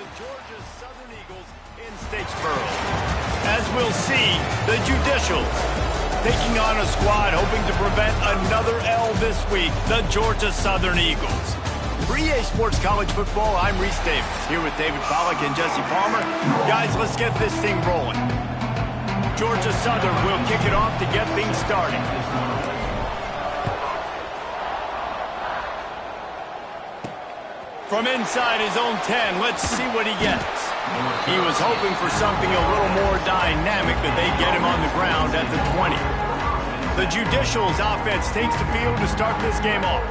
the Georgia Southern Eagles in Statesboro. As we'll see, the Judicials taking on a squad hoping to prevent another L this week, the Georgia Southern Eagles. For EA Sports College Football, I'm Reese Davis, here with David Pollack and Jesse Palmer. Guys, let's get this thing rolling. Georgia Southern will kick it off to get things started. From inside his own 10, let's see what he gets. He was hoping for something a little more dynamic, but they get him on the ground at the 20. The Judicials offense takes the field to start this game off.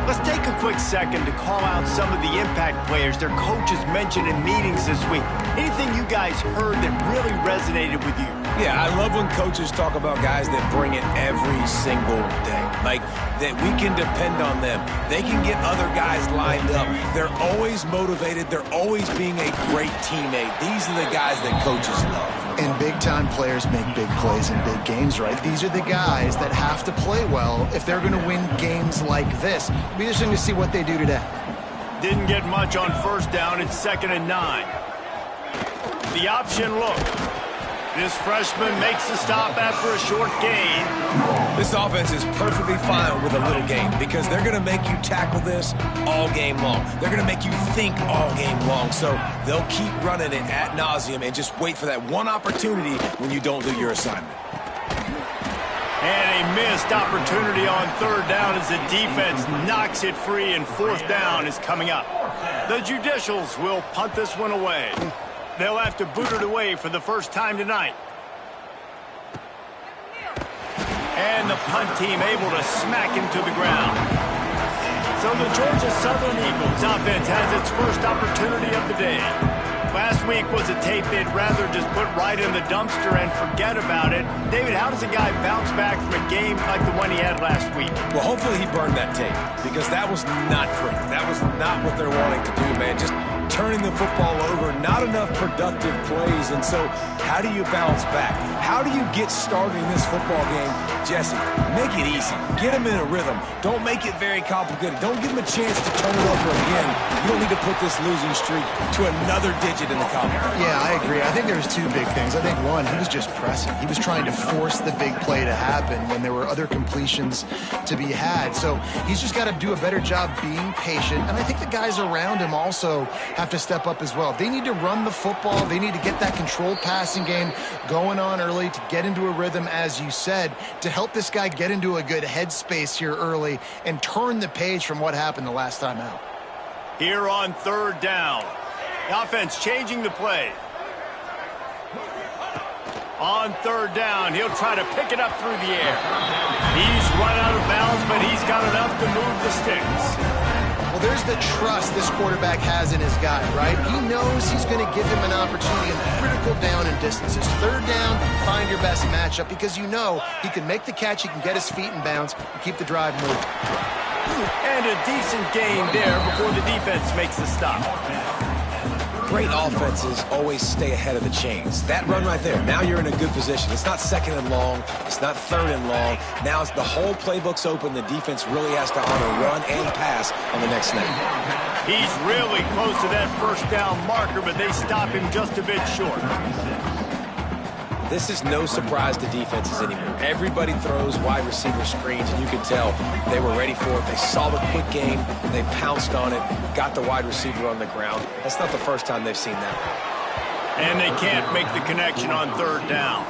Let's take a quick second to call out some of the impact players their coaches mentioned in meetings this week. Anything you guys heard that really resonated with you? Yeah, I love when coaches talk about guys that bring it every single day. Like, that we can depend on them. They can get other guys lined up. They're always motivated. They're always being a great teammate. These are the guys that coaches love. And big-time players make big plays in big games, right? These are the guys that have to play well if they're going to win games like this. It'll be interesting to see what they do today. Didn't get much on first down. It's 2nd and 9. The option look. This freshman makes the stop after a short gain. This offense is perfectly fine with a little gain because they're going to make you tackle this all game long. They're going to make you think all game long. So they'll keep running it ad nauseum and just wait for that one opportunity when you don't do your assignment. And a missed opportunity on 3rd down as the defense knocks it free, and 4th down is coming up. The Judicials will punt this one away. They'll have to boot it away for the first time tonight. And the punt team able to smack him to the ground. So the Georgia Southern Eagles offense has its first opportunity of the day. Last week was a tape they'd rather just put right in the dumpster and forget about it. David, how does a guy bounce back from a game like the one he had last week? Well, hopefully he burned that tape because that was not great. That was not what they're wanting to do, man. Just turning the football over, not enough productive plays. And so how do you bounce back? How do you get started in this football game? Jesse, make it easy. Get him in a rhythm. Don't make it very complicated. Don't give him a chance to turn it over again. You don't need to put this losing streak to another digit in the column. Yeah, I agree. I think there's two big things. I think one, he was just pressing. He was trying to force the big play to happen when there were other completions to be had. So he's just got to do a better job being patient. And I think the guys around him also have to step up as well. They need to run the football. They need to get that controlled passing game going on early to get into a rhythm, as you said, to help this guy get into a good headspace here early and turn the page from what happened the last time out. Here on 3rd down. The offense changing the play. On 3rd down, he'll try to pick it up through the air. He's run out of bounds, but he's got enough to move the sticks. Well, there's the trust this quarterback has in his guy, right? He knows he's going to give him an opportunity in critical down and distances. 3rd down, find your best matchup because you know he can make the catch, he can get his feet in bounds, and keep the drive moving. And a decent gain there before the defense makes the stop. Great offenses always stay ahead of the chains. That run right there, now you're in a good position. It's not 2nd and long. It's not 3rd and long. Now it's the whole playbook's open. The defense really has to honor run and pass on the next snap. He's really close to that 1st down marker, but they stop him just a bit short. This is no surprise to defenses anymore. Everybody throws wide receiver screens, and you can tell they were ready for it. They saw the quick game. They pounced on it, got the wide receiver on the ground. That's not the first time they've seen that. And they can't make the connection on 3rd down.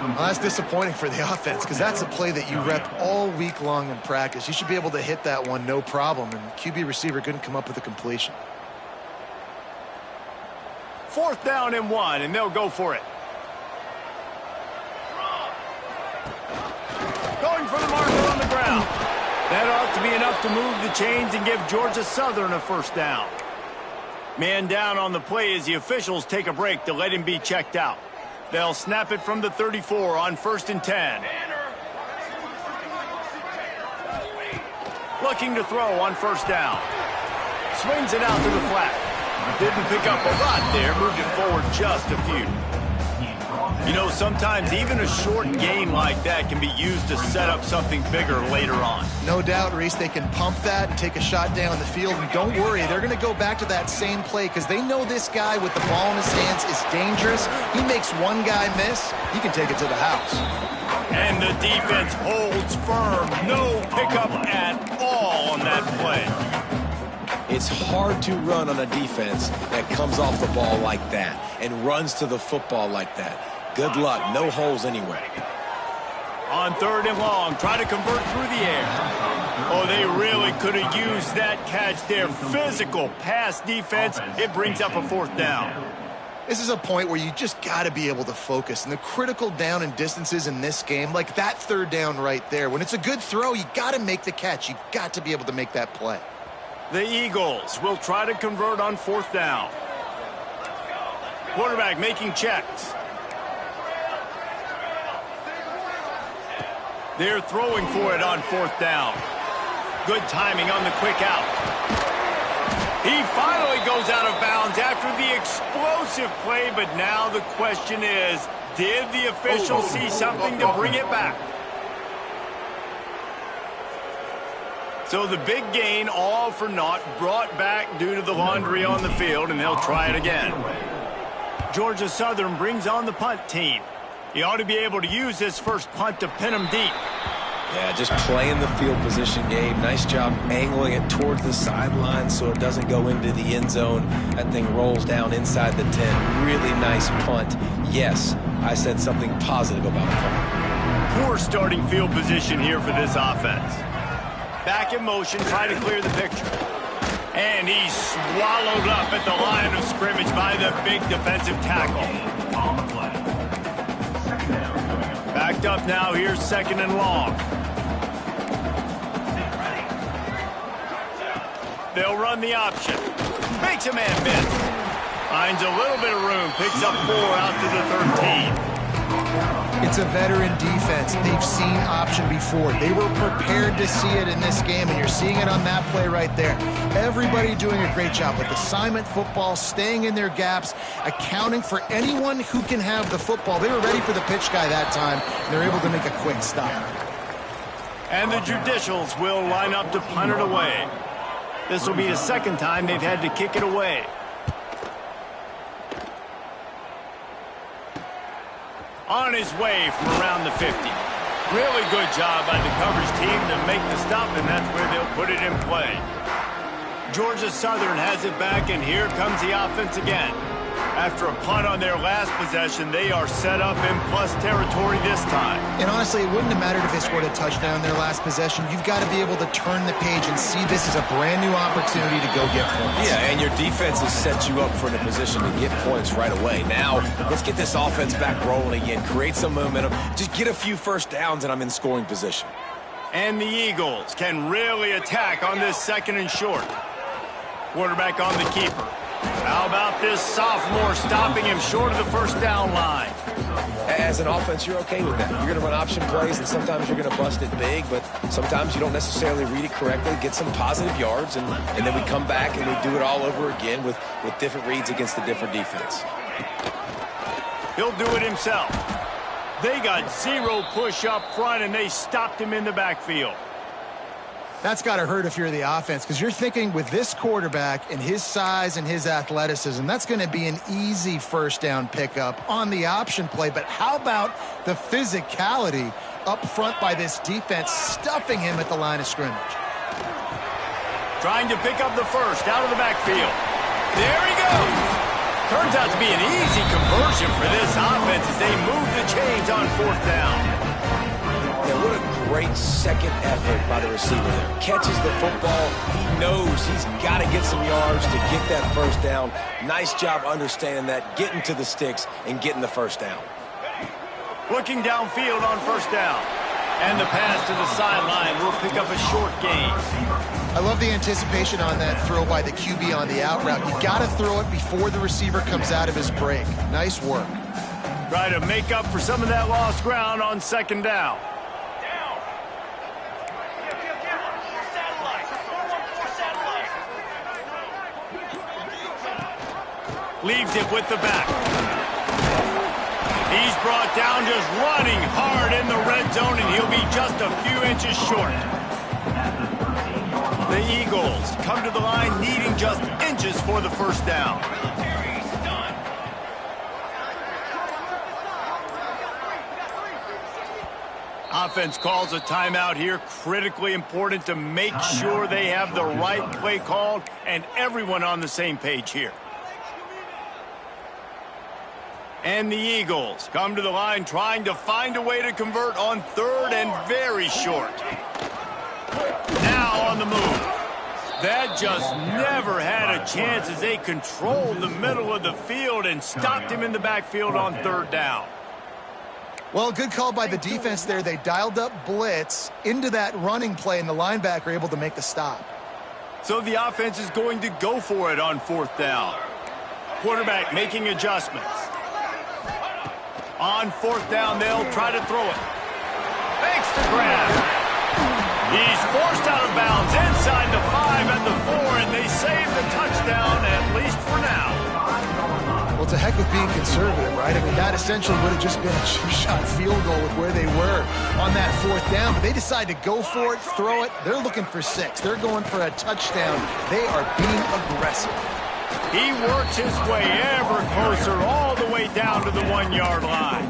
Well, that's disappointing for the offense because that's a play that you rep all week long in practice. You should be able to hit that one no problem, and QB receiver couldn't come up with a completion. 4th down and 1, and they'll go for it. Going for the marker on the ground. That ought to be enough to move the chains and give Georgia Southern a 1st down. Man down on the play as the officials take a break to let him be checked out. They'll snap it from the 34 on 1st and 10. Looking to throw on 1st down. Swings it out to the flat. Didn't pick up a lot there, moved it forward just a few. You know, sometimes even a short gain like that can be used to set up something bigger later on. No doubt, Reese, they can pump that and take a shot down the field. And don't worry, they're going to go back to that same play because they know this guy with the ball in his hands is dangerous. He makes one guy miss, he can take it to the house. And the defense holds firm. No pickup at all on that play. It's hard to run on a defense that comes off the ball like that and runs to the football like that. Good luck. No holes anywhere. On 3rd and long, try to convert through the air. Oh, they really could have used that catch there. Physical pass defense. It brings up a 4th down. This is a point where you just got to be able to focus. And the critical down and distances in this game, like that 3rd down right there, when it's a good throw, you got to make the catch. You got to be able to make that play. The Eagles will try to convert on 4th down. Quarterback making checks. They're throwing for it on 4th down. Good timing on the quick out. He finally goes out of bounds after the explosive play, but now the question is, did the official see something to bring it back? So the big gain, all for naught, brought back due to the laundry on the field, and they'll try it again. Georgia Southern brings on the punt team. He ought to be able to use this first punt to pin him deep. Yeah, just playing the field position game. Nice job angling it towards the sideline so it doesn't go into the end zone. That thing rolls down inside the 10. Really nice punt. Yes, I said something positive about the punt. Poor starting field position here for this offense. Back in motion, try to clear the picture. And he's swallowed up at the line of scrimmage by the big defensive tackle. Backed up now, here's 2nd and long. They'll run the option. Makes a man miss. Finds a little bit of room, picks up 4 out to the 13. It's a veteran defense. They've seen option before. They were prepared to see it in this game, and you're seeing it on that play right there. Everybody doing a great job with assignment football, staying in their gaps, accounting for anyone who can have the football. They were ready for the pitch guy that time, and they're able to make a quick stop. And the Judicials will line up to punt it away. This will be the 2nd time they've had to kick it away. On his way from around the 50. Really good job by the coverage team to make the stop, and that's where they'll put it in play. Georgia Southern has it back, and here comes the offense again. After a punt on their last possession, they are set up in plus territory this time. And honestly, it wouldn't have mattered if they scored a touchdown in their last possession. You've got to be able to turn the page and see this as a brand new opportunity to go get points. Yeah, and your defense has set you up for a position to get points right away. Now, let's get this offense back rolling again, create some momentum, just get a few first downs, and I'm in scoring position. And the Eagles can really attack on this 2nd and short. Quarterback on the keeper. How about this sophomore stopping him short of the 1st down line? As an offense, you're okay with that. You're going to run option plays, and sometimes you're going to bust it big, but sometimes you don't necessarily read it correctly, get some positive yards, and then we come back and we do it all over again with different reads against a different defense. He'll do it himself. They got 0 push up front, and they stopped him in the backfield. That's got to hurt if you're the offense, because you're thinking with this quarterback and his size and his athleticism, that's going to be an easy 1st down pickup on the option play. But how about the physicality up front by this defense, stuffing him at the line of scrimmage? Trying to pick up the 1st out of the backfield. There he goes. Turns out to be an easy conversion for this offense as they move the chains on 4th down. Yeah, what a great 2nd effort by the receiver there. Catches the football. He knows he's got to get some yards to get that 1st down. Nice job understanding that, getting to the sticks and getting the 1st down. Looking downfield on 1st down. And the pass to the sideline will pick up a short gain. I love the anticipation on that throw by the QB on the out route. You got to throw it before the receiver comes out of his break. Nice work. Try to make up for some of that lost ground on 2nd down. Leaves it with the back. He's brought down just running hard in the red zone, and he'll be just a few inches short. The Eagles come to the line needing just inches for the first down. Offense calls a timeout here. Critically important to make sure they have the right play called and everyone on the same page here. And the Eagles come to the line trying to find a way to convert on third and very short. Now on the move. That just never had a chance as they controlled the middle of the field and stopped him in the backfield on third down. Well, good call by the defense there. They dialed up blitz into that running play, and the linebacker able to make the stop. So the offense is going to go for it on fourth down. Quarterback making adjustments. On fourth down, they'll try to throw it. Makes the grab. He's forced out of bounds inside the 5 at the 4, and they save the touchdown, at least for now. Well, to heck with being conservative, right? I mean, that essentially would have just been a chip-shot field goal with where they were on that fourth down, but they decide to go for it, throw it. They're looking for 6. They're going for a touchdown. They are being aggressive. He works his way ever closer all the way down to the 1-yard line.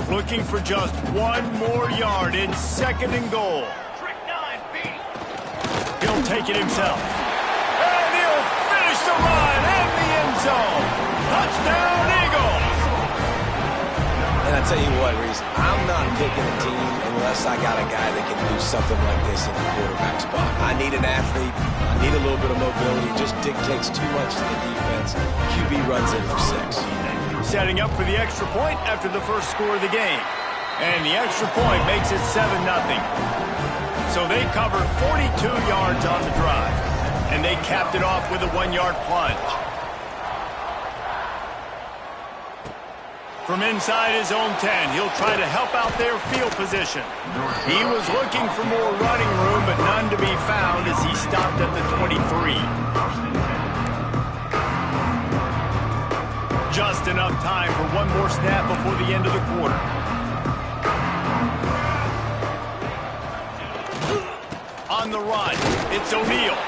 Looking for just 1 more yard in 2nd and goal. He'll take it himself. And he'll finish the run in the end zone. Touchdown, Eagles! And I tell you what, Reese, I'm not picking a team unless I got a guy that can do something like this in the quarterback spot. I need an athlete. I need a little bit of mobility. It just dictates too much to the defense. QB runs in for 6. Setting up for the extra point after the first score of the game. And the extra point makes it 7-0. So they covered 42 yards on the drive. And they capped it off with a 1-yard plunge. From inside his own 10, he'll try to help out their field position. He was looking for more running room, but none to be found as he stopped at the 23. Just enough time for 1 more snap before the end of the quarter. On the run, it's O'Neal.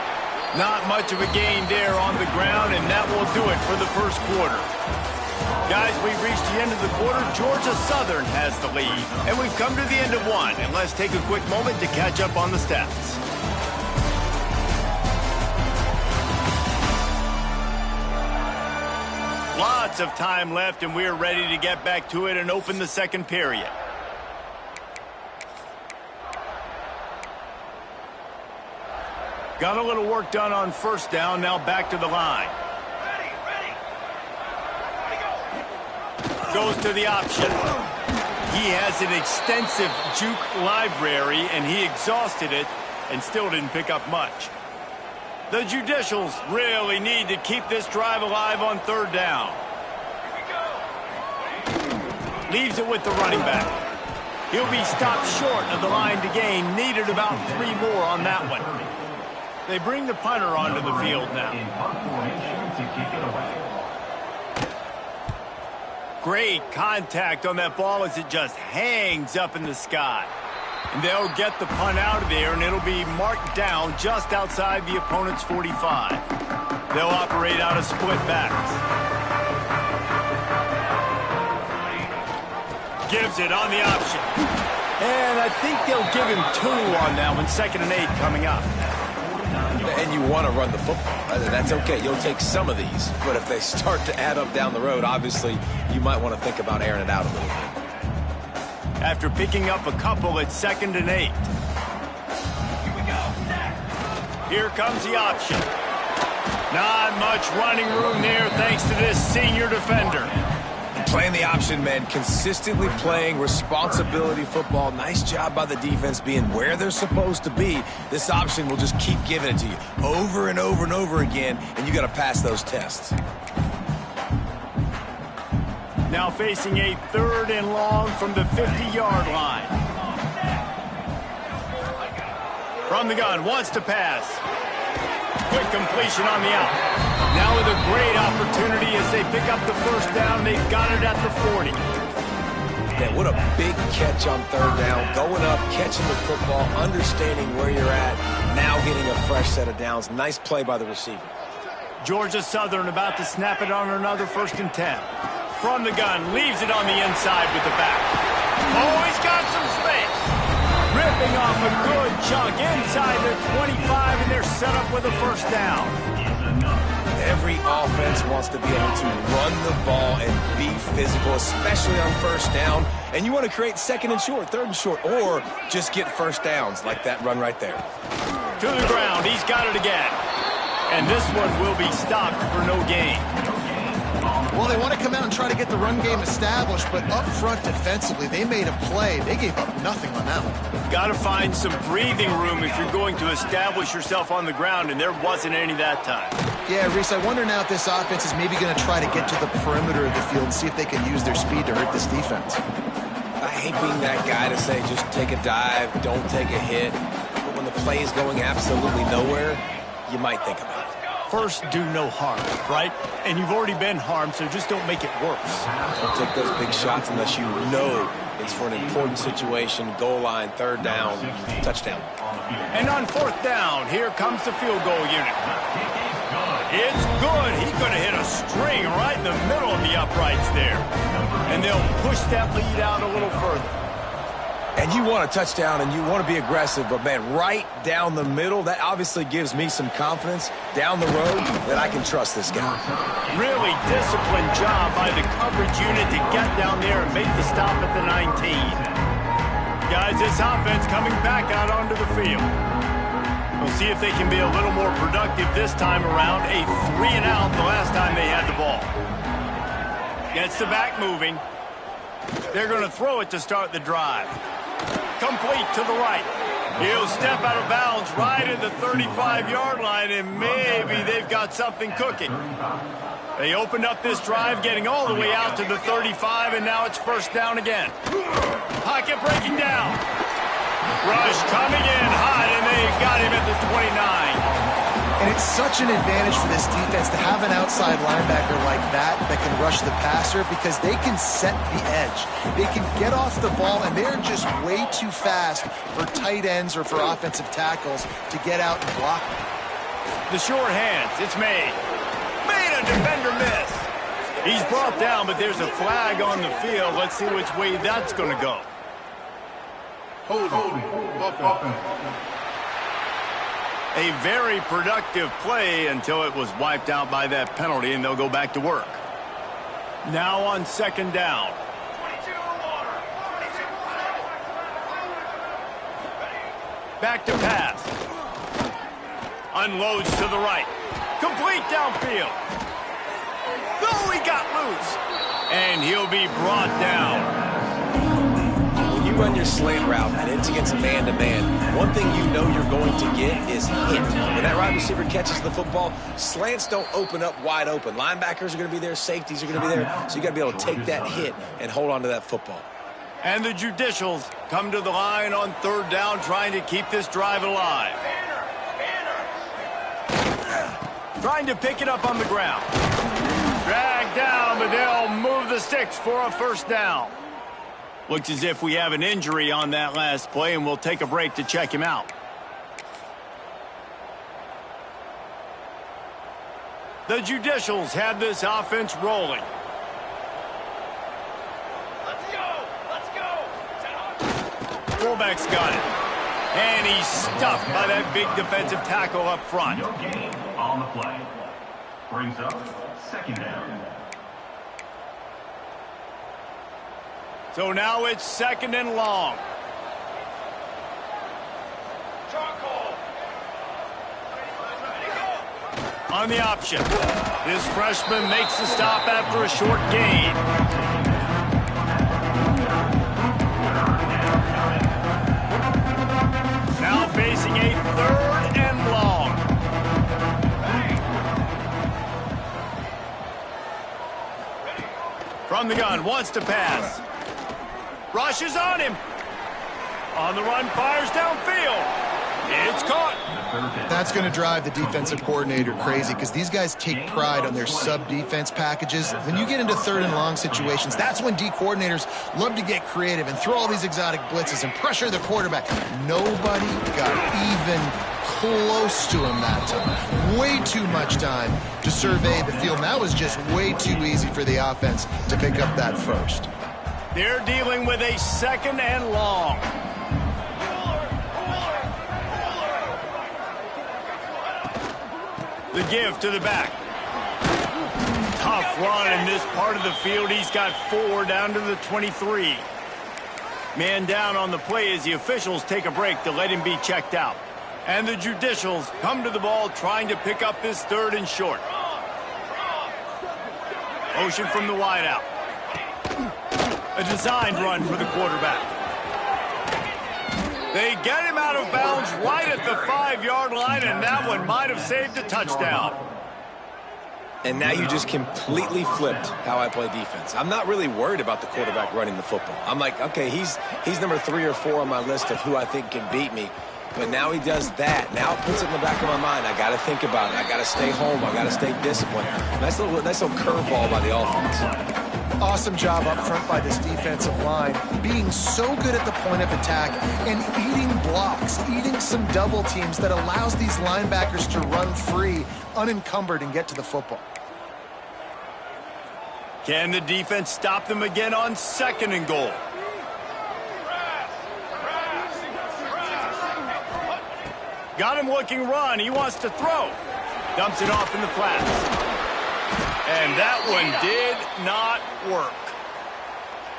Not much of a gain there on the ground, and that will do it for the first quarter. Guys, we've reached the end of the quarter. Georgia Southern has the lead, and we've come to the end of 1. And let's take a quick moment to catch up on the stats. Lots of time left, and we're ready to get back to it and open the second period. Got a little work done on first down, now back to the line. Goes to the option. He has an extensive juke library, and he exhausted it and still didn't pick up much. The Judicials really need to keep this drive alive on third down. Leaves it with the running back. He'll be stopped short of the line to gain. Needed about 3 more on that one. They bring the punter onto the field now. Great contact on that ball as it just hangs up in the sky. And they'll get the punt out of there, and it'll be marked down just outside the opponent's 45. They'll operate out of split backs. Gives it on the option. And I think they'll give him 2 on that one. 2nd and 8 coming up. And you want to run the football. That's okay. You'll take some of these. But if they start to add up down the road, obviously, you might want to think about airing it out a little bit. After picking up a couple at 2nd and 8. Here comes the option. Not much running room there thanks to this senior defender. Playing the option, man. Consistently playing responsibility football. Nice job by the defense being where they're supposed to be. This option will just keep giving it to you over and over and over again, and you got to pass those tests. Now facing a 3rd and long from the 50-yard line. From the gun, wants to pass. quick completion on the out. Now with a great opportunity as they pick up the first down. They've got it at the 40. Man, what a big catch on third down. Going up, catching the football, understanding where you're at, now getting a fresh set of downs. Nice play by the receiver. Georgia Southern about to snap it on another 1st and 10. From the gun, leaves it on the inside with the back. Oh, he's got some space. Ripping off a good chunk inside the 25, and they're set up with a first down. Every offense wants to be able to run the ball and be physical, especially on first down. And you want to create 2nd and short, 3rd and short, or just get first downs like that run right there. To the ground, he's got it again. And this one will be stopped for no gain. Well, they want to come out and try to get the run game established, but up front defensively, they made a play. They gave up nothing on that one. Got to find some breathing room if you're going to establish yourself on the ground, and there wasn't any that time. Yeah, Reese, I wonder now if this offense is maybe going to try to get to the perimeter of the field and see if they can use their speed to hurt this defense. I hate being that guy to say just take a dive, don't take a hit. But when the play is going absolutely nowhere, you might think about it. First, do no harm, right? And you've already been harmed, so just don't make it worse. Don't take those big shots unless you know it's for an important situation, goal line, 3rd down, touchdown. And on 4th down, here comes the field goal unit. It's good. He could have hit a string right in the middle of the uprights there. And they'll push that lead out a little further. And you want a touchdown and you want to be aggressive, but, man, right down the middle, that obviously gives me some confidence down the road that I can trust this guy. Really disciplined job by the coverage unit to get down there and make the stop at the 19. Guys, this offense coming back out onto the field. We'll see if they can be a little more productive this time around. A 3 and out the last time they had the ball. Gets the back moving. They're going to throw it to start the drive. Complete to the right. He'll step out of bounds right at the 35-yard line, and maybe they've got something cooking. They opened up this drive, getting all the way out to the 35, and now it's 1st down again. Pocket breaking down. Rush coming in hot, and they got him at the 29. And it's such an advantage for this defense to have an outside linebacker like that can rush the passer because they can set the edge. They can get off the ball, and they're just way too fast for tight ends or for offensive tackles to get out and block them. The short hands, it's made. Made a defender miss. He's brought down, but there's a flag on the field. Let's see which way that's going to go. Holding. A very productive play until it was wiped out by that penalty, and they'll go back to work. Now on 2nd down. Back to pass. Unloads to the right. Complete downfield. Oh, he got loose. And he'll be brought down. Run your slant route and it's against man-to-man, one thing you know you're going to get is hit. When that wide receiver catches the football, slants don't open up wide open. Linebackers are going to be there, safeties are going to be there, so you got to be able to take that hit and hold on to that football. And the Judicials come to the line on 3rd down, trying to keep this drive alive. Trying to pick it up on the ground. Dragged down, but they'll move the sticks for a 1st down. Looks as if we have an injury on that last play, and we'll take a break to check him out. The Judicials have this offense rolling. Let's go. Fullback's got it. And he's stuffed by that big defensive tackle up front. No gain on the play. Brings up 2nd down. So now it's 2nd and long. On the option. This freshman makes the stop after a short gain. Now facing a 3rd and long. From the gun, wants to pass. Rushes on him. On the run, fires downfield. It's caught. That's going to drive the defensive coordinator crazy because these guys take pride on their sub-defense packages. When you get into third and long situations, that's when D coordinators love to get creative and throw all these exotic blitzes and pressure the quarterback. Nobody got even close to him that time. Way too much time to survey the field. And that was just way too easy for the offense to pick up that first. They're dealing with a second and long. The give to the back. Tough run in this part of the field. He's got 4 down to the 23. Man down on the play as the officials take a break to let him be checked out. And the judicials come to the ball trying to pick up this third and short. Motion from the wideout. A designed run for the quarterback. They get him out of bounds right at the 5-yard line, and that one might have saved a touchdown. And now you just completely flipped how I play defense. I'm not really worried about the quarterback running the football. I'm like, okay, he's number 3 or 4 on my list of who I think can beat me. But now he does that. Now it puts it in the back of my mind. I got to think about it. I got to stay home. I got to stay disciplined. Nice little curveball by the offense. Awesome job up front by this defensive line, being so good at the point of attack and eating blocks, eating some double teams that allows these linebackers to run free, unencumbered, and get to the football. Can the defense stop them again on second and goal? Got him looking run. He wants to throw. Dumps it off in the flats. And that one did not work.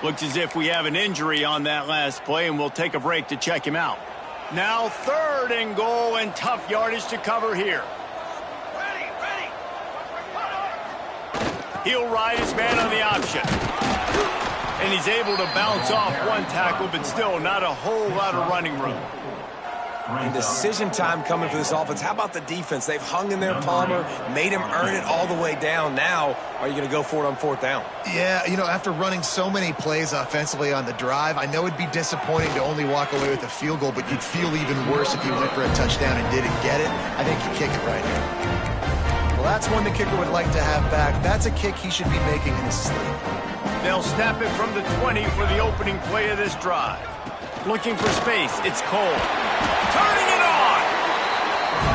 Looks as if we have an injury on that last play, and we'll take a break to check him out. Now third and goal, and tough yardage to cover here. He'll ride his man on the option. And he's able to bounce off one tackle, but still not a whole lot of running room. And decision time coming for this offense. How about the defense? They've hung in there, Palmer, made him earn it all the way down. Now, are you going to go for it on 4th down? Yeah, you know, after running so many plays offensively on the drive, I know it'd be disappointing to only walk away with a field goal, but you'd feel even worse if you went for a touchdown and didn't get it. I think you kick it right here. Well, that's one the kicker would like to have back. That's a kick he should be making in his sleep. They'll snap it from the 20 for the opening play of this drive. Looking for space. It's Cole. Turning it on!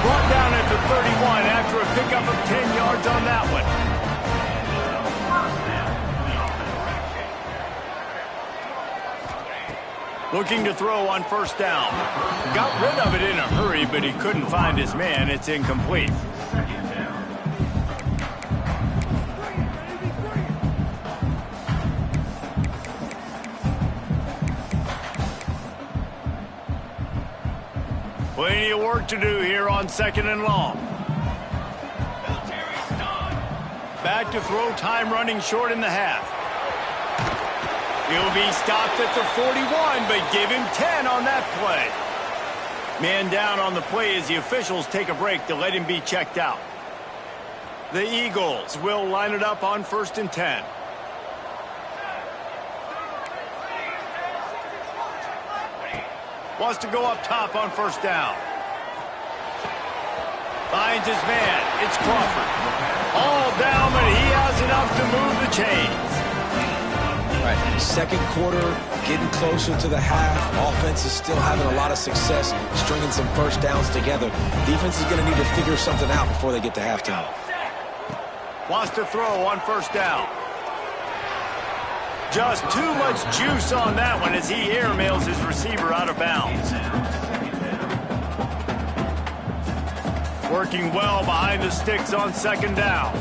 Brought down at the 31 after a pickup of 10 yards on that one. Looking to throw on 1st down. Got rid of it in a hurry, but he couldn't find his man. It's incomplete. Plenty of work to do here on 2nd and long. Back to throw time running short in the half. He'll be stopped at the 41, but give him 10 on that play. Man down on the play as the officials take a break to let him be checked out. The Eagles will line it up on 1st and 10. Wants to go up top on 1st down. Finds his man. It's Crawford. All down, but he has enough to move the chains. All right, 2nd quarter, getting closer to the half. Offense is still having a lot of success stringing some 1st downs together. Defense is going to need to figure something out before they get to halftime. Wants to throw on 1st down. Just too much juice on that one as he airmails his receiver out of bounds. Working well behind the sticks on 2nd down.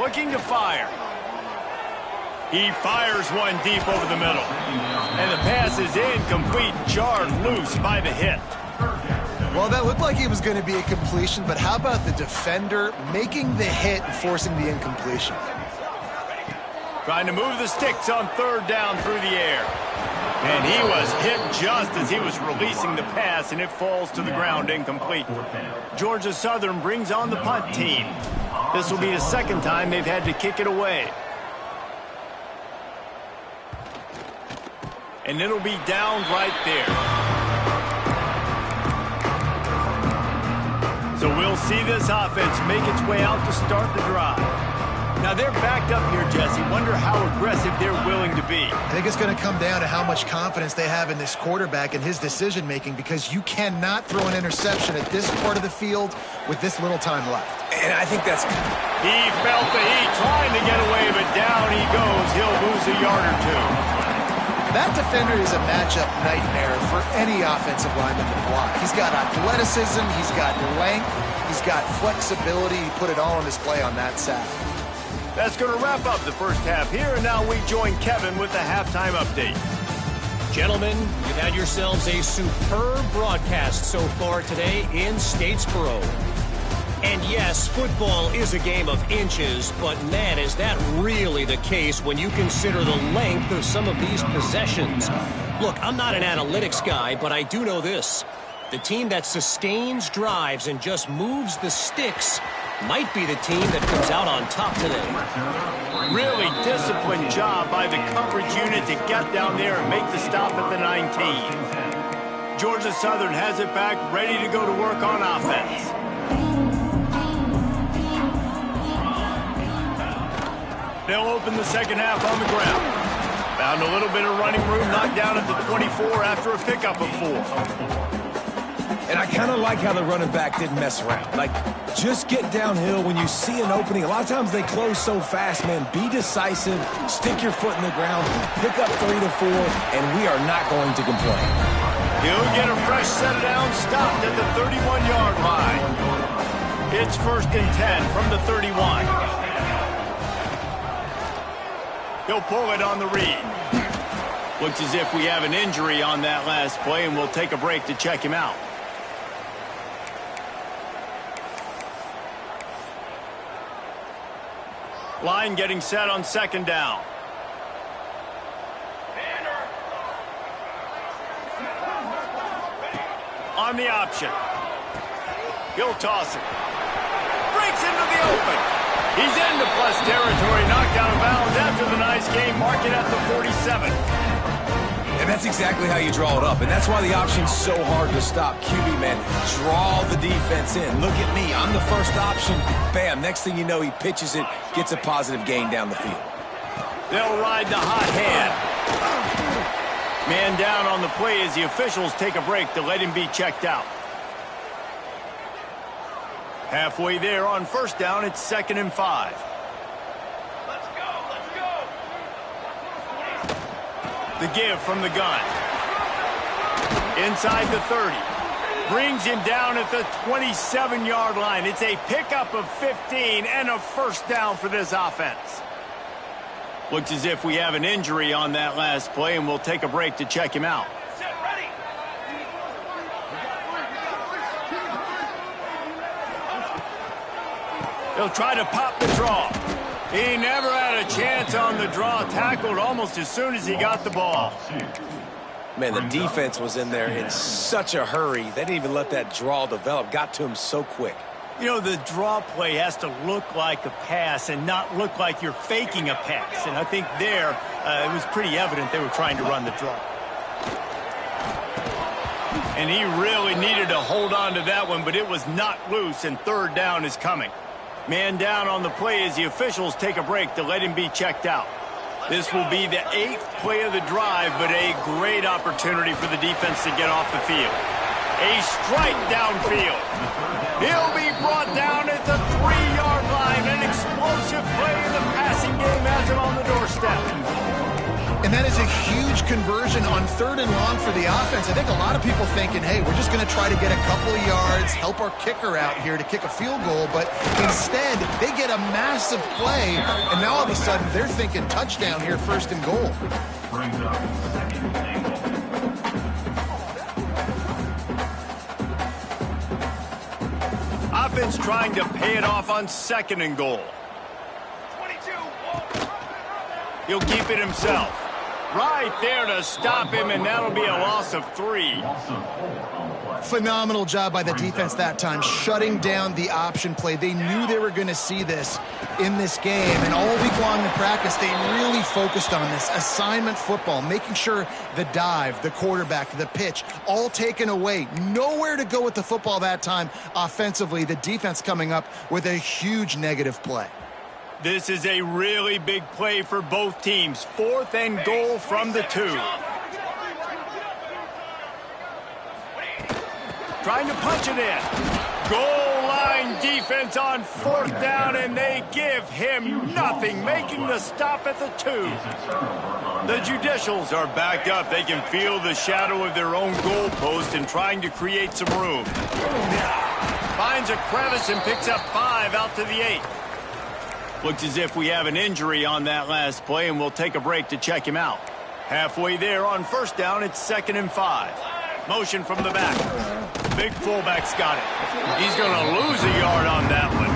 Looking to fire. He fires one deep over the middle. And the pass is incomplete, jarred loose by the hit. Well, that looked like it was going to be a completion, but how about the defender making the hit and forcing the incompletion? Trying to move the sticks on 3rd down through the air. And he was hit just as he was releasing the pass, and it falls to the ground incomplete. Georgia Southern brings on the punt team. This will be the 2nd time they've had to kick it away. and it'll be down right there. So we'll see this offense make its way out to start the drive. Now they're backed up here, Jesse. Wonder how aggressive they're willing to be. I think it's going to come down to how much confidence they have in this quarterback and his decision-making, because you cannot throw an interception at this part of the field with this little time left. And I think that's... He felt the heat, trying to get away, but down he goes. He'll lose a yard or two. That defender is a matchup nightmare for any offensive lineman to block. He's got athleticism, he's got length, he's got flexibility. He put it all on display on that sack. That's going to wrap up the first half here, and now we join Kevin with the halftime update. Gentlemen, you've had yourselves a superb broadcast so far today in Statesboro. And yes, football is a game of inches, but man, is that really the case when you consider the length of some of these possessions. Look, I'm not an analytics guy, but I do know this. The team that sustains drives and just moves the sticks might be the team that comes out on top today. Really disciplined job by the coverage unit to get down there and make the stop at the 19. Georgia Southern has it back, ready to go to work on offense. They'll open the second half on the ground. Found a little bit of running room, knocked down at the 24 after a pickup of 4. And I kind of like how the running back didn't mess around. Like, just get downhill when you see an opening. A lot of times they close so fast, man. Be decisive, stick your foot in the ground, pick up 3 to 4, and we are not going to complain. He'll get a fresh set of downs, stopped at the 31-yard line. It's 1st and 10 from the 31. He'll pull it on the read. Looks as if we have an injury on that last play, and we'll take a break to check him out. Line getting set on 2nd down. On the option. He'll toss it. Breaks into the open. He's into plus territory, knocked out of bounds after the nice game. Mark it at the 47. And that's exactly how you draw it up. And that's why the option's so hard to stop. QB, man, draw the defense in. Look at me. I'm the first option. Bam. Next thing you know, he pitches it, gets a positive gain down the field. They'll ride the hot hand. Man down on the play as the officials take a break to let him be checked out. Halfway there on 1st down, it's 2nd and 5. The give from the gun. Inside the 30. Brings him down at the 27-yard line. It's a pickup of 15 and a 1st down for this offense. Looks as if we have an injury on that last play, and we'll take a break to check him out. He'll try to pop the draw. He never had a chance on the draw. Tackled almost as soon as he got the ball. Man, the defense was in there in such a hurry. They didn't even let that draw develop. Got to him so quick. You know, the draw play has to look like a pass and not look like you're faking a pass. And I think there, it was pretty evident they were trying to run the draw. And he really needed to hold on to that one, but it was not loose, and 3rd down is coming. Man down on the play as the officials take a break to let him be checked out. This will be the 8th play of the drive, but a great opportunity for the defense to get off the field. A strike downfield. He'll be brought down at the 3-yard line. An explosive play in the passing game has him on the doorstep. And that is a huge conversion on 3rd and long for the offense. I think a lot of people thinking, hey, we're just going to try to get a couple of yards, help our kicker out here to kick a field goal. But instead, they get a massive play, and now all of a sudden they're thinking touchdown here, 1st and goal. Brings up 2nd and goal. Offense trying to pay it off on 2nd and goal. He'll keep it himself. Right there to stop him, and that'll be a loss of 3. Phenomenal job by the defense that time, shutting down the option play. They knew they were going to see this in this game, and all week long in practice, they really focused on this assignment football, making sure the dive, the quarterback, the pitch, all taken away. Nowhere to go with the football that time offensively. The defense coming up with a huge negative play. This is a really big play for both teams. 4th and goal from the 2. Trying to punch it in. Goal line defense on 4th down, and they give him nothing, making the stop at the 2. The Judicials are backed up. They can feel the shadow of their own goalpost and trying to create some room. Finds a crevice and picks up 5 out to the 8. Looks as if we have an injury on that last play, and we'll take a break to check him out. Halfway there on 1st down, it's 2nd and 5. Motion from the back. Big fullback's got it. He's going to lose a yard on that one.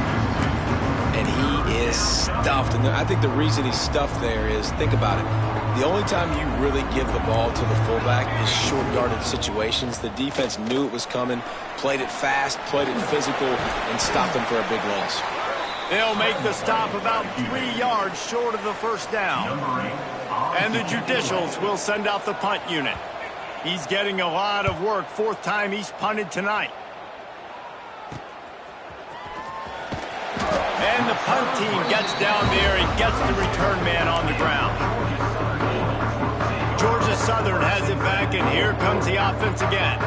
And he is stuffed. And I think the reason he's stuffed there is, think about it. The only time you really give the ball to the fullback is short yardage situations. The defense knew it was coming, played it fast, played it physical, and stopped him for a big loss. They'll make the stop about 3 yards short of the 1st down. And the Judicials will send out the punt unit. He's getting a lot of work. 4th time he's punted tonight. And the punt team gets down there and gets the return man on the ground. Georgia Southern has it back, and here comes the offense again.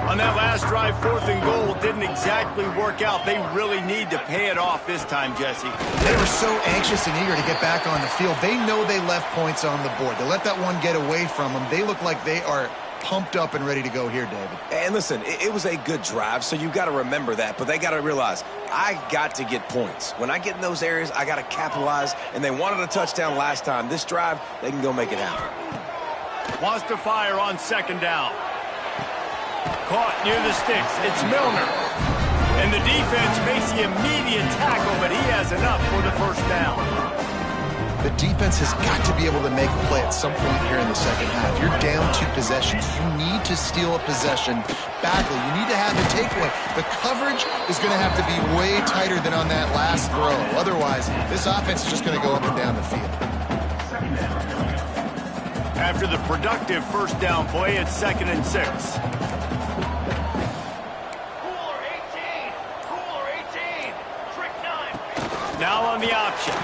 On that last drive, 4th and goal didn't exactly work out. They really need to pay it off this time, Jesse. They were so anxious and eager to get back on the field. They know they left points on the board. They let that one get away from them. They look like they are pumped up and ready to go here, David. And listen, it was a good drive, so you got to remember that. But they got to realize, I got to get points. When I get in those areas, I got to capitalize. And they wanted a touchdown last time. This drive, they can go make it happen. Wants to fire on 2nd down. Caught near the sticks. It's Milner. And the defense makes the immediate tackle, but he has enough for the 1st down. The defense has got to be able to make a play at some point here in the second half. You're down 2 possessions. You need to steal a possession badly. You need to have a takeaway. The coverage is going to have to be way tighter than on that last throw. Otherwise, this offense is just going to go up and down the field. After the productive 1st down play, it's 2nd and 6. Now on the option.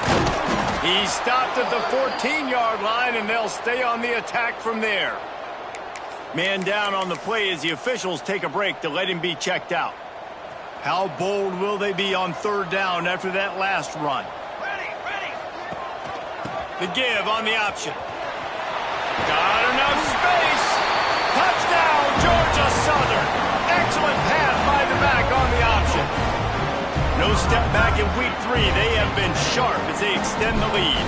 He's stopped at the 14-yard line, and they'll stay on the attack from there. Man down on the play as the officials take a break to let him be checked out. How bold will they be on 3rd down after that last run? Ready. The give on the option. Got enough space. Touchdown, Georgia Southern. Excellent pass by the back on the option. No step back in week 3. They have been sharp as they extend the lead.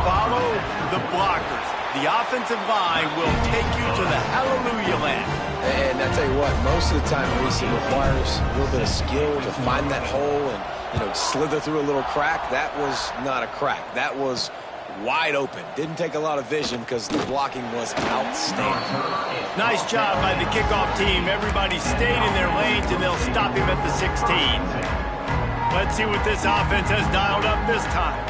Follow the blockers. The offensive line will take you to the hallelujah land. And I tell you what, most of the time, Reese, it requires a little bit of skill to find that hole and, slither through a little crack. That was not a crack. That was wide open. Didn't take a lot of vision because the blocking was outstanding. Nice job by the kickoff team. Everybody stayed in their lanes, and they'll stop him at the 16. Let's see what this offense has dialed up this time.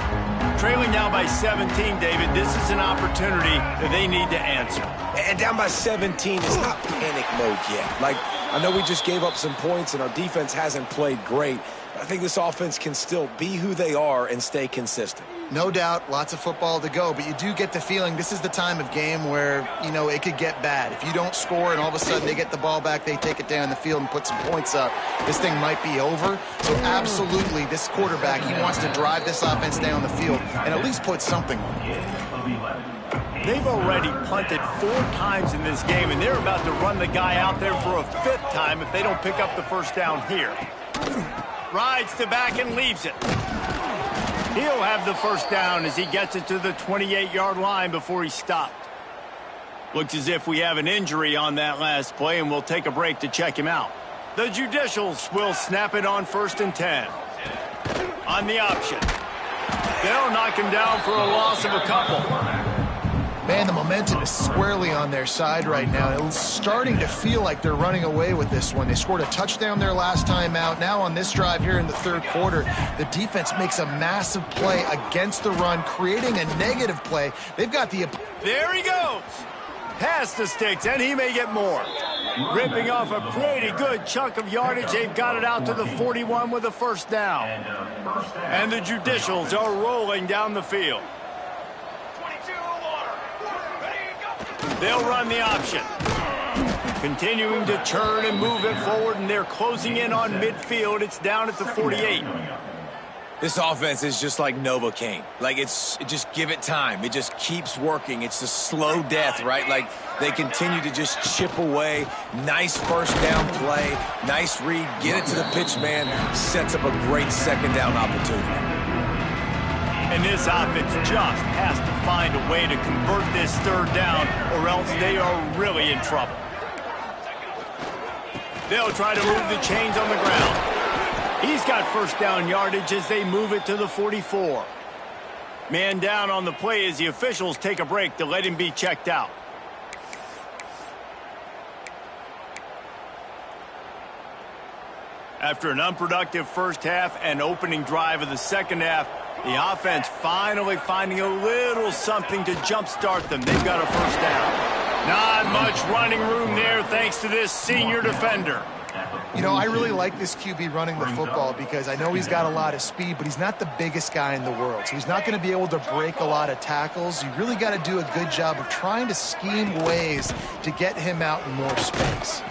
Trailing now by 17, David. This is an opportunity that they need to answer. And down by 17 is not panic mode yet. Like, I know we just gave up some points, and our defense hasn't played great. I think this offense can still be who they are and stay consistent. No doubt, lots of football to go, but you do get the feeling this is the time of game where, it could get bad. If you don't score and all of a sudden they get the ball back, they take it down the field and put some points up, this thing might be over. So absolutely, this quarterback, he wants to drive this offense down the field and at least put something on it. They've already punted 4 times in this game, and they're about to run the guy out there for a 5th time if they don't pick up the 1st down here. Rides to back and leaves it. He'll have the 1st down as he gets it to the 28-yard line before he's stopped. Looks as if we have an injury on that last play, and we'll take a break to check him out. The Judicials will snap it on 1st and 10. On the option. They'll knock him down for a loss of a couple. Man, the momentum is squarely on their side right now. It's starting to feel like they're running away with this one. They scored a touchdown their last time out. Now on this drive here in the third quarter, the defense makes a massive play against the run, creating a negative play. They've got the... There he goes. Past the sticks, and he may get more. Ripping off a pretty good chunk of yardage. They've got it out to the 41 with a first down. And the Judicials are rolling down the field. They'll run the option. Continuing to turn and move it forward, and they're closing in on midfield. It's down at the 48. This offense is just like Novocaine. Like, just give it time. It just keeps working. It's a slow death, right? Like, they continue to just chip away. Nice first down play. Nice read. Get it to the pitch man. Sets up a great second down opportunity. And this offense just has to find a way to convert this third down, or else they are really in trouble. They'll try to move the chains on the ground. He's got first down yardage as they move it to the 44. Man down on the play as the officials take a break to let him be checked out. After an unproductive first half and opening drive of the second half, the offense finally finding a little something to jumpstart them. They've got a first down. Not much running room there thanks to this senior defender. You know, I really like this QB running the football because I know he's got a lot of speed, but he's not the biggest guy in the world. So he's not going to be able to break a lot of tackles. You really got to do a good job of trying to scheme ways to get him out in more space.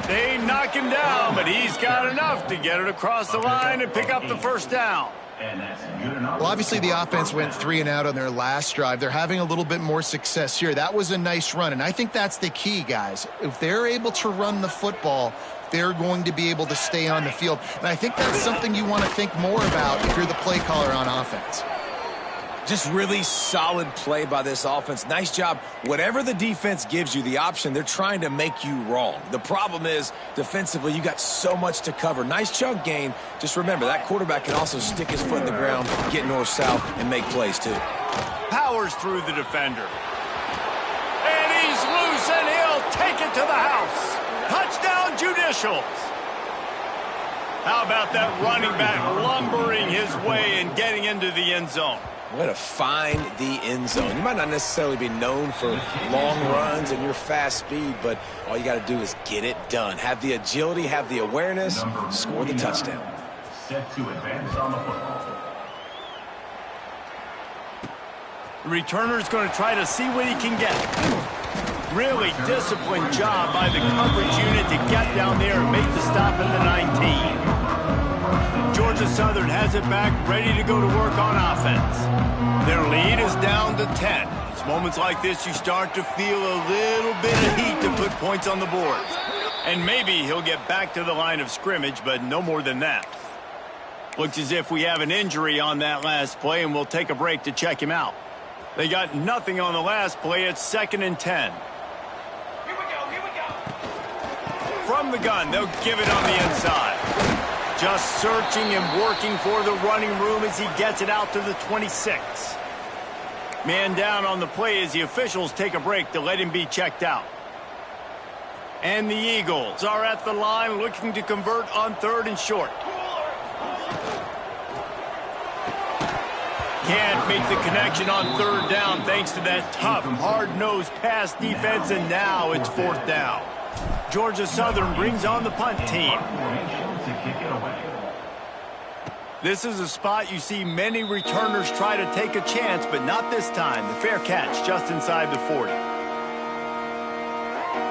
They knock him down, but he's got enough to get it across the line and pick up the first down. Well, obviously the offense went 3 and out on their last drive. They're having a little bit more success here. That was a nice run, and I think that's the key, guys. If they're able to run the football, they're going to be able to stay on the field. And I think that's something you want to think more about if you're the play caller on offense. Just really solid play by this offense. Nice job. Whatever the defense gives you the option, they're trying to make you wrong. The problem is, defensively, you got so much to cover. Nice chunk gain. Just remember, that quarterback can also stick his foot in the ground, get north-south, and make plays, too. Powers through the defender. And he's loose, and he'll take it to the house. Touchdown, Judicials. How about that running back lumbering his way and getting into the end zone? Way to find the end zone. You might not necessarily be known for long runs and your fast speed, but all you got to do is get it done. Have the agility, have the awareness, score the touchdown. Set to advance on the football. The returner's going to try to see what he can get. Really disciplined job by the coverage unit to get down there and make the stop at the 19. Georgia Southern has it back, ready to go to work on offense. Their lead is down to 10. It's moments like this you start to feel a little bit of heat to put points on the board. And maybe he'll get back to the line of scrimmage, but no more than that. Looks as if we have an injury on that last play, and we'll take a break to check him out. They got nothing on the last play. It's 2nd and 10. Here we go. From the gun, they'll give it on the inside. Just searching and working for the running room as he gets it out to the 26. Man down on the play as the officials take a break to let him be checked out. And the Eagles are at the line looking to convert on 3rd and short. Can't make the connection on 3rd down thanks to that tough, hard-nosed pass defense, and now it's 4th down. Georgia Southern brings on the punt team. This is a spot you see many returners try to take a chance, but not this time. The fair catch just inside the 40.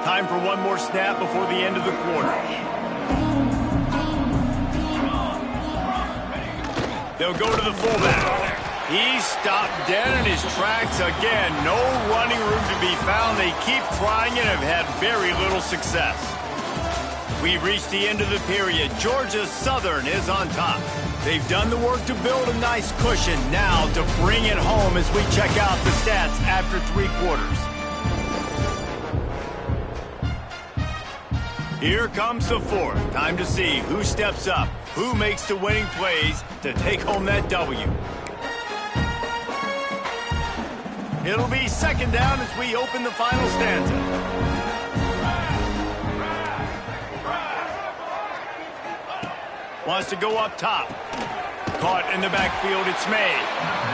Time for one more snap before the end of the quarter. They'll go to the fullback. He's stopped dead in his tracks again. No running room to be found. They keep trying and have had very little success. We've reached the end of the period. Georgia Southern is on top. They've done the work to build a nice cushion. Now to bring it home as we check out the stats after 3 quarters. Here comes the 4th. Time to see who steps up, who makes the winning plays to take home that W. It'll be second down as we open the final stanza. Wants to go up top. Caught in the backfield, it's May.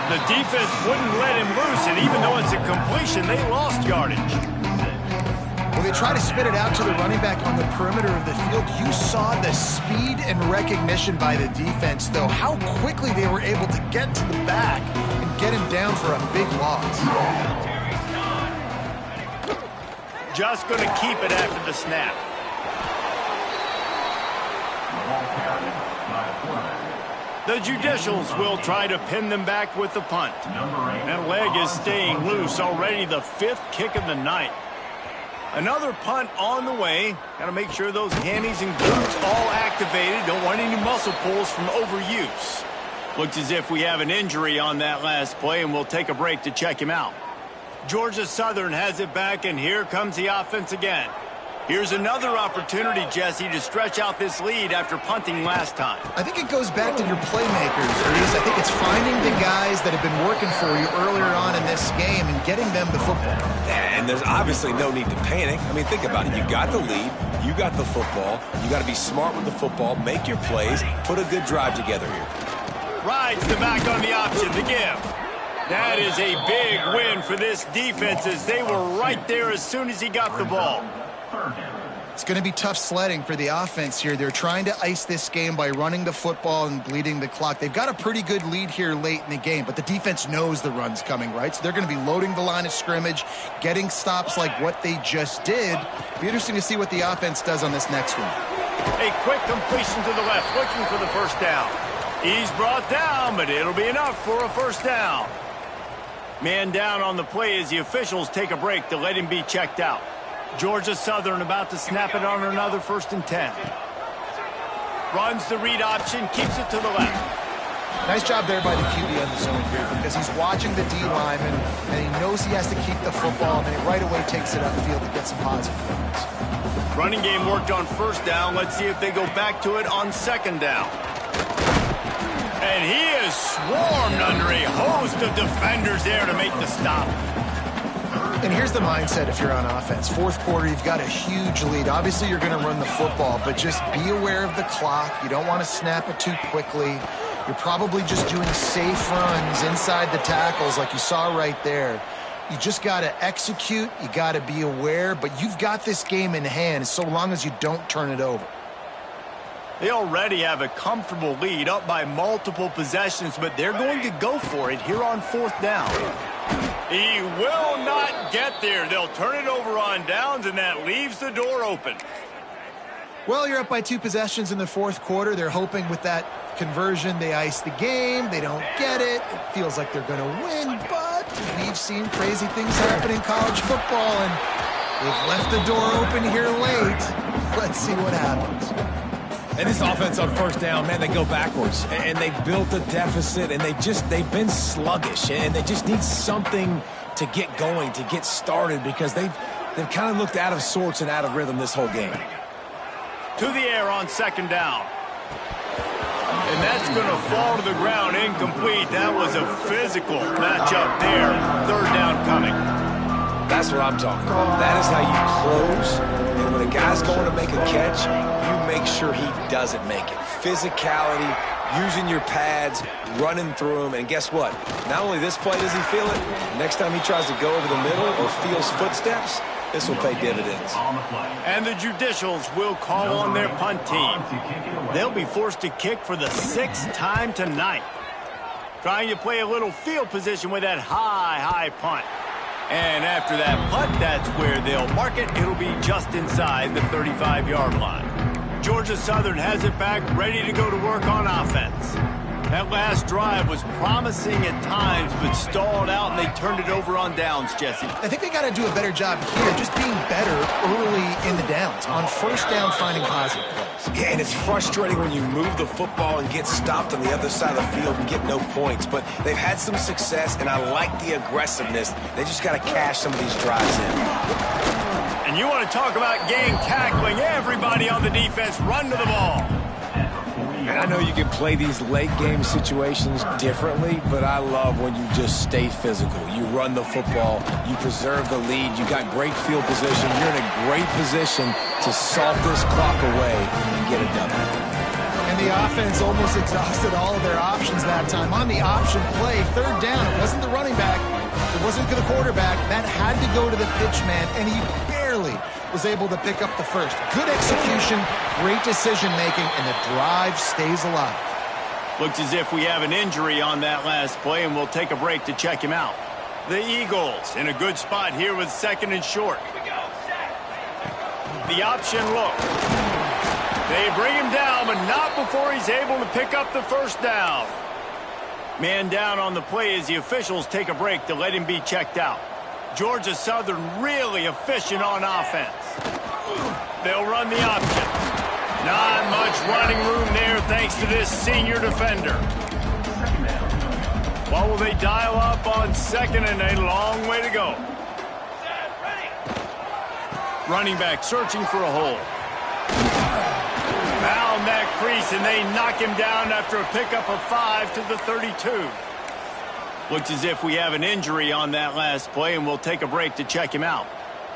The defense wouldn't let him loose, and even though it's a completion, they lost yardage. Well, they try to spit it out to the running back on the perimeter of the field. You saw the speed and recognition by the defense, though, how quickly they were able to get to the back and get him down for a big loss. Just going to keep it after the snap. The Judicials will try to pin them back with the punt. That leg is staying loose, already the 5th kick of the night. Another punt on the way. Got to make sure those hammies and glutes all activated. Don't want any muscle pulls from overuse. Looks as if we have an injury on that last play, and we'll take a break to check him out. Georgia Southern has it back, and here comes the offense again. Here's another opportunity, Jesse, to stretch out this lead after punting last time. I think it goes back to your playmakers, Reese. I think it's finding the guys that have been working for you earlier on in this game and getting them the football. Yeah, and there's obviously no need to panic. I mean, think about it. You got the lead. You got the football. You got to be smart with the football. Make your plays. Put a good drive together here. Rides the back on the option to give. That is a big win for this defense as they were right there as soon as he got the ball. It's going to be tough sledding for the offense here. They're trying to ice this game by running the football and bleeding the clock. They've got a pretty good lead here late in the game, but the defense knows the run's coming, right? So they're going to be loading the line of scrimmage, getting stops like what they just did. Be interesting to see what the offense does on this next one. A quick completion to the left, looking for the first down. He's brought down, but it'll be enough for a first down. Man down on the play as the officials take a break to let him be checked out. Georgia Southern about to snap it on another 1st and 10. Runs the read option, keeps it to the left. Nice job there by the QB on the zone here because he's watching the D lineman and he knows he has to keep the football, and then he right away takes it upfield and gets some positive points. Running game worked on first down. Let's see if they go back to it on second down. And he is swarmed under a host of defenders there to make the stop. And here's the mindset if you're on offense. 4th quarter, you've got a huge lead. Obviously, you're going to run the football, but just be aware of the clock. You don't want to snap it too quickly. You're probably just doing safe runs inside the tackles like you saw right there. You just got to execute. You got to be aware, but you've got this game in hand so long as you don't turn it over. They already have a comfortable lead, up by multiple possessions, but they're going to go for it here on 4th down. He will not get there. They'll turn it over on downs, and that leaves the door open. Well, you're up by 2 possessions in the 4th quarter. They're hoping with that conversion they ice the game. They don't get it. It feels like they're going to win, but we've seen crazy things happen in college football, and they've left the door open here late. Let's see what happens. And this offense on first down, man, they go backwards. And they've built a deficit, and they've been sluggish. And they just need something to get going, to get started, because they've kind of looked out of sorts and out of rhythm this whole game. To the air on second down. And that's going to fall to the ground incomplete. That was a physical matchup there. 3rd down coming. That's what I'm talking about. That is how you close. And when a guy's going to make a catch, you make sure he doesn't make it. Physicality, using your pads, running through them. And guess what? Not only this play does he feel it, next time he tries to go over the middle or feels footsteps, this will pay dividends. And the Judicials will call on their punt team. They'll be forced to kick for the 6th time tonight. Trying to play a little field position with that high punt. And after that punt, that's where they'll mark it. It'll be just inside the 35-yard line. Georgia Southern has it back, ready to go to work on offense. That last drive was promising at times, but stalled out, and they turned it over on downs, Jesse. I think they got to do a better job here, just being better early in the downs. On first down, finding positive plays. Yeah, and it's frustrating when you move the football and get stopped on the other side of the field and get no points. But they've had some success, and I like the aggressiveness. They just got to cash some of these drives in. And you want to talk about gang tackling. Everybody on the defense run to the ball. And I know you can play these late game situations differently, but I love when you just stay physical. You run the football, you preserve the lead, you got great field position, you're in a great position to salt this clock away and get it done. And the offense almost exhausted all of their options that time. On the option play, third down, it wasn't the running back, it wasn't the quarterback. That had to go to the pitch man, and he barely was able to pick up the first. Good execution, great decision-making, and the drive stays alive. Looks as if we have an injury on that last play, and we'll take a break to check him out. The Eagles in a good spot here with second and short. The option look. They bring him down, but not before he's able to pick up the first down. Man down on the play as the officials take a break to let him be checked out. Georgia Southern really efficient on offense. They'll run the option. Not much running room there thanks to this senior defender. What will they dial up on second and a long way to go? Running back searching for a hole. Found that crease, and they knock him down after a pickup of 5 to the 32. Looks as if we have an injury on that last play, and we'll take a break to check him out.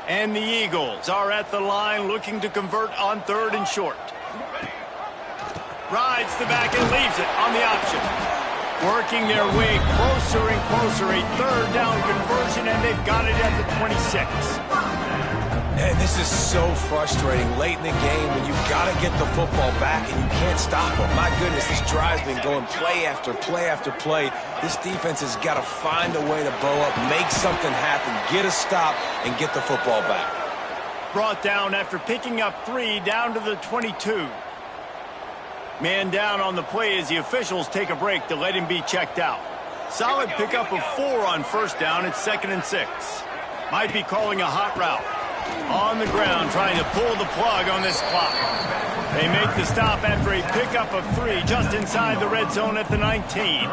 And the Eagles are at the line looking to convert on third and short. Rides the back and leaves it on the option. Working their way closer and closer, a third down conversion, and they've got it at the 26. And this is so frustrating late in the game when you've got to get the football back and you can't stop them. My goodness, this drive's been going play after play after play. This defense has got to find a way to bow up, make something happen, get a stop, and get the football back. Brought down after picking up 3 down to the 22. Man down on the play as the officials take a break to let him be checked out. Solid pickup of 4 on first down at 2nd and 6. Might be calling a hot route. On the ground, trying to pull the plug on this clock. They make the stop after a pickup of 3 just inside the red zone at the 19.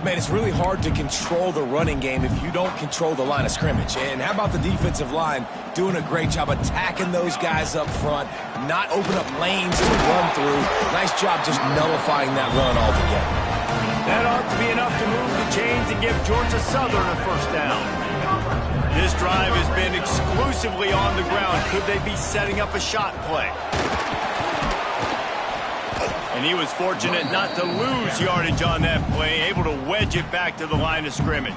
Man, it's really hard to control the running game if you don't control the line of scrimmage. And how about the defensive line doing a great job attacking those guys up front, not open up lanes to run through. Nice job just nullifying that run altogether. That ought to be enough to move the chains and give Georgia Southern a first down. This drive has been exclusively on the ground. Could they be setting up a shot play? And he was fortunate not to lose yardage on that play, able to wedge it back to the line of scrimmage.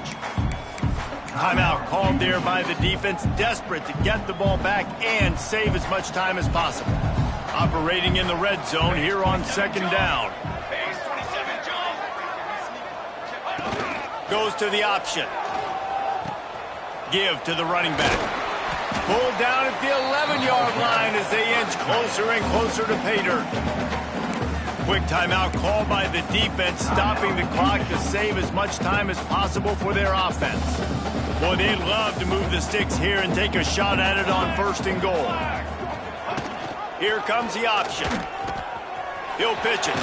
Timeout called there by the defense, desperate to get the ball back and save as much time as possible. Operating in the red zone here on second down. Goes to the option. Give to the running back. Pulled down at the 11-yard line as they inch closer and closer to pay dirt. Quick timeout called by the defense, stopping the clock to save as much time as possible for their offense. Boy, they'd love to move the sticks here and take a shot at it on first and goal. Here comes the option. He'll pitch it.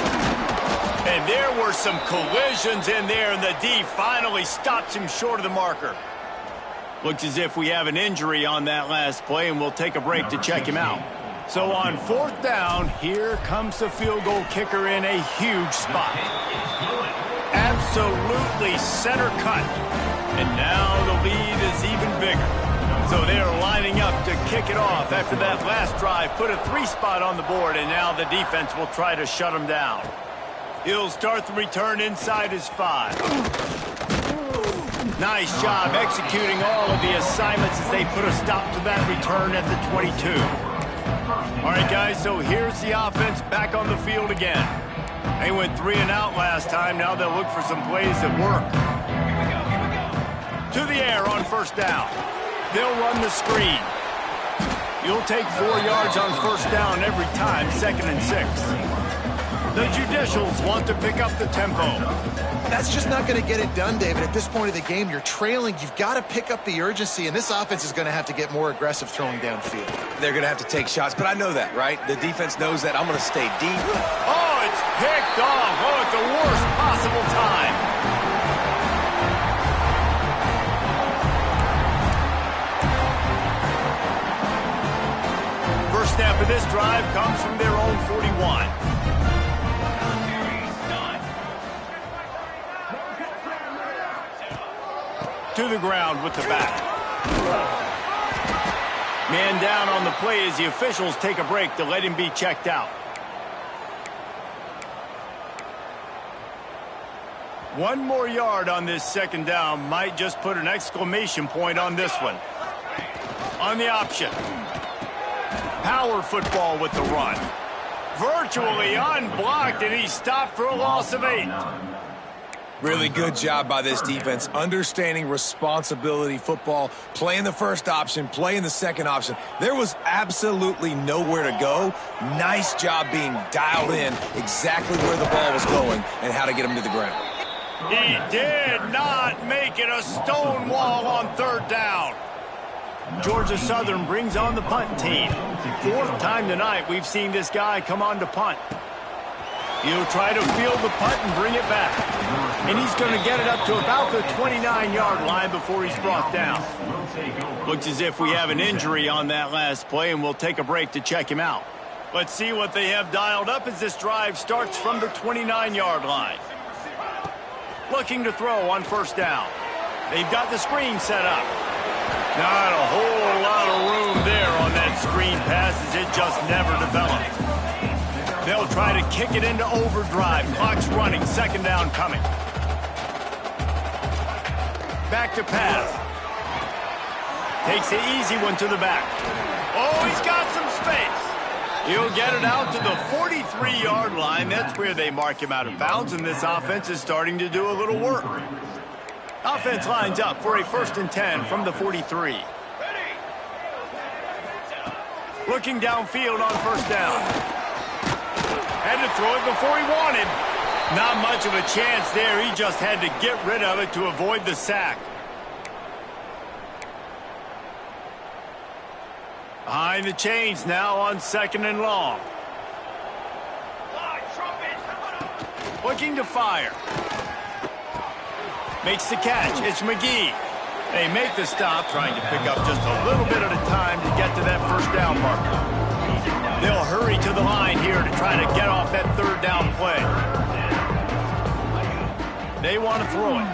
And there were some collisions in there, and the D finally stops him short of the marker. Looks as if we have an injury on that last play, and we'll take a break to check him out. So on fourth down, here comes the field goal kicker in a huge spot. Absolutely center cut. And now the lead is even bigger. So they're lining up to kick it off after that last drive. Put a 3 spot on the board, and now the defense will try to shut him down. He'll start the return inside his 5. Nice job executing all of the assignments as they put a stop to that return at the 22. All right, guys, so here's the offense back on the field again. They went 3 and out last time. Now they'll look for some plays that work. To the air on first down. They'll run the screen. You'll take 4 yards on first down every time, 2nd and 6. The Judicials want to pick up the tempo. That's just not going to get it done, David. At this point of the game, you're trailing. You've got to pick up the urgency, and this offense is going to have to get more aggressive throwing downfield. They're going to have to take shots, but I know that, right? The defense knows that. I'm going to stay deep. Oh, it's picked off. Oh, at the worst possible time. First snap of this drive comes from their own 41. to the ground with the back. Man down on the play as the officials take a break to let him be checked out. One more yard on this second down might just put an exclamation point on this one. On the option. Power football with the run. Virtually unblocked, and he stopped for a loss of 8. Really good job by this defense, understanding responsibility football, playing the first option, playing the second option. There was absolutely nowhere to go. Nice job being dialed in exactly where the ball was going and how to get him to the ground. He did not make it a stone wall on third down. Georgia Southern brings on the punt team. Fourth time tonight we've seen this guy come on to punt. He'll try to field the punt and bring it back. And he's going to get it up to about the 29-yard line before he's brought down. Looks as if we have an injury on that last play, and we'll take a break to check him out. Let's see what they have dialed up as this drive starts from the 29-yard line. Looking to throw on first down. They've got the screen set up. Not a whole lot of room there on that screen pass as it just never developed. They'll try to kick it into overdrive. Clock's running. Second down coming. Back to pass. Takes the easy one to the back. Oh, he's got some space. He'll get it out to the 43-yard line. That's where they mark him out of bounds, and this offense is starting to do a little work. Offense lines up for a 1st and 10 from the 43. Looking downfield on first down. Had to throw it before he wanted. Not much of a chance there. He just had to get rid of it to avoid the sack. Behind the chains now on 2nd and long. Looking to fire. Makes the catch. It's McGee. They make the stop, trying to pick up just a little bit at a time to get to that first down marker. They'll hurry to the line here to try to get off that third down play. They want to throw it.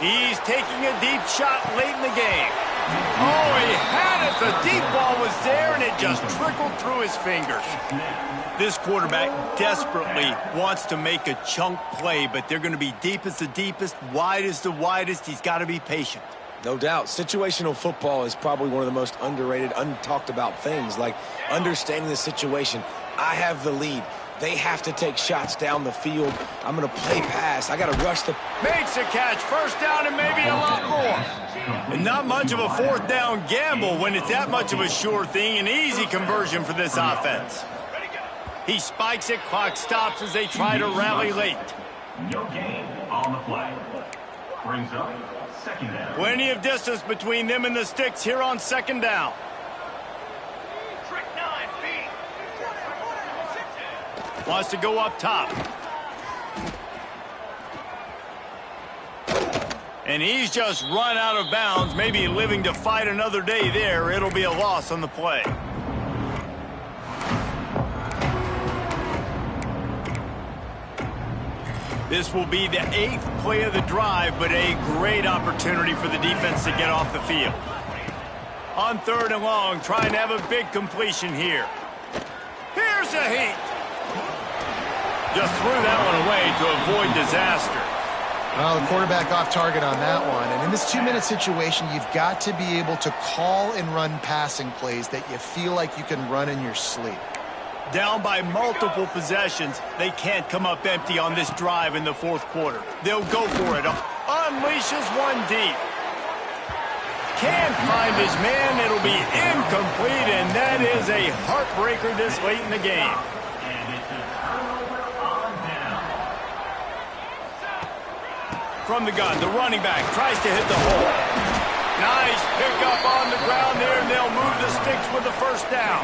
He's taking a deep shot late in the game. Oh, he had it. The deep ball was there, and it just trickled through his fingers. This quarterback desperately wants to make a chunk play, but they're going to be deep as the deepest, wide as the widest. He's got to be patient. No doubt. Situational football is probably one of the most underrated, untalked about things, like understanding the situation. I have the lead. They have to take shots down the field. I'm going to play pass. I got to rush the... Makes a catch. First down and maybe a lot more. And not much of a fourth down gamble when it's that much of a sure thing. An easy conversion for this offense. He spikes it. Clock stops as they try to rally late. No gain on the play. Brings up 2nd down. Plenty of distance between them and the sticks here on 2nd down. Wants to go up top. And he's just run out of bounds, maybe living to fight another day there. It'll be a loss on the play. This will be the 8th play of the drive, but a great opportunity for the defense to get off the field. On 3rd and long, trying to have a big completion here. Here's a heat. Just threw that one away to avoid disaster. Well, the quarterback off target on that one. And in this 2-minute situation, you've got to be able to call and run passing plays that you feel like you can run in your sleep. Down by multiple possessions, they can't come up empty on this drive in the 4th quarter. They'll go for it. Unleashes one deep. Can't find his man. It'll be incomplete, and that is a heartbreaker this late in the game. From the gun, the running back tries to hit the hole. Nice pickup on the ground there, and they'll move the sticks with the first down.